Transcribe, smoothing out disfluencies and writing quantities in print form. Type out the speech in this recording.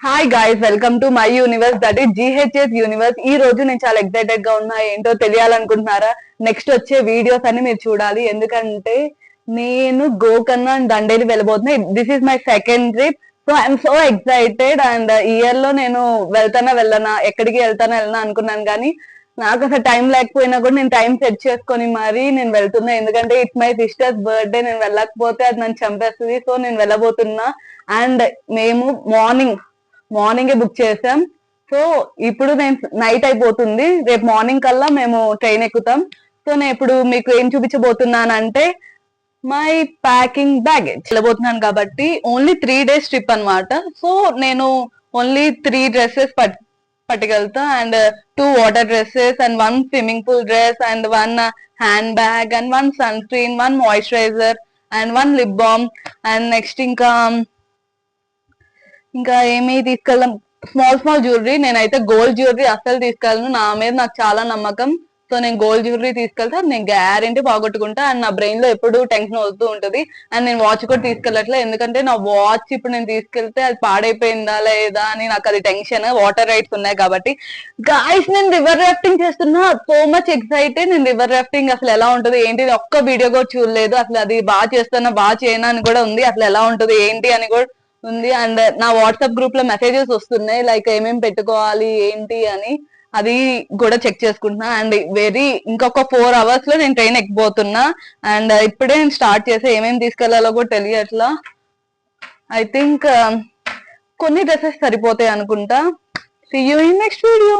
Hi guys, welcome to my universe, that is GHS universe. ఈ రోజు నేను చాలా ఎక్సైటెడ్ గా ఉన్నా. ఏంటో తెలియాలనుకుంటున్నారా? నెక్స్ట్ వచ్చే వీడియోస్ అన్ని మీరు చూడాలి. ఎందుకంటే నేను గోకర్ణ అండ్ దండేలి వెళ్ళబోతున్నా. This is my second trip. So I'm so excited. And year లో నేను వెళ్ళనా, ఎక్కడికి వెళ్ళనా అనుకున్నాను. కానీ నాకు అసలు టైం లేకపోయినా కూడా నేను టైం సెట్ చేసుకొని మరీ నేను వెళ్తున్నా. ఎందుకంటే ఇట్స్ మై సిస్టర్స్ బర్త్డే. నేను వెళ్ళకపోతే అది నన్ను చంపేస్తుంది. సో నేను వెళ్ళబోతున్నా. అండ్ మేము మార్నింగే బుక్ చేసాం. సో ఇప్పుడు నేను నైట్ అయిపోతుంది. రేపు మార్నింగ్ కల్లా మేము ట్రైన్ ఎక్కుతాం. సో నేను ఇప్పుడు మీకు ఏం చూపించబోతున్నానంటే మై ప్యాకింగ్ బ్యాగేజ్ వెళ్ళబోతున్నాను కాబట్టి ఓన్లీ 3 days ట్రిప్ అన్నమాట. సో నేను ఓన్లీ 3 dresses పట్టుకెళ్తా. And 2 water dresses and 1 swimming pool dress and 1 handbag and 1 sunscreen, 1 moisturizer and 1 lip balm. And next ఇంకా ఏమి తీసుకెళ్ళాం, స్మాల్ జ్యువెలరీ. నేనైతే గోల్డ్ జ్యువెలరీ అస్సలు తీసుకెళ్ళను. నా మీద నాకు చాలా నమ్మకం. సో నేను గోల్డ్ జ్యువెలరీ తీసుకెళ్తా. నేను గ్యారెంటీ పోగొట్టుకుంటా. అండ్ నా బ్రెయిన్ లో ఎప్పుడు టెన్షన్ వస్తూ ఉంటది. అండ్ నేను వాచ్ కూడా తీసుకెళ్ళట్లే. ఎందుకంటే నా వాచ్ ఇప్పుడు నేను తీసుకెళ్తే అది పాడైపోయిందా లేదా అని నాకు అది టెన్షన్. వాటర్ రైడ్స్ ఉన్నాయి కాబట్టి. గాయస్, నేను రివర్ రాఫ్టింగ్ చేస్తున్నా. So much excited. నేను రివర్ రాఫ్టింగ్ అసలు ఎలా ఉంటది ఏంటి ఒక్క వీడియో కూడా చూడలేదు. అసలు అది బాగా చేస్తున్నా, బాగా చేయనా అని కూడా ఉంది. అసలు ఎలా ఉంటది ఏంటి అని కూడా ఉంది. అండ్ నా వాట్సాప్ గ్రూప్ లో మెసేజెస్ వస్తున్నాయి, లైక్ ఏమేమి పెట్టుకోవాలి ఏంటి అని. అది కూడా చెక్ చేసుకుంటున్నా. అండ్ ఇంకొక 4 hours లో నేను ట్రైన్ ఎక్కిపోతున్నా. అండ్ ఇప్పుడే నేను స్టార్ట్ చేసే ఏమేమి తీసుకెళ్లాలో కూడా తెలియట్లా. ఐ థింక్ కొన్ని డ్రెస్సెస్ సరిపోతాయి అనుకుంటా. See you in next video.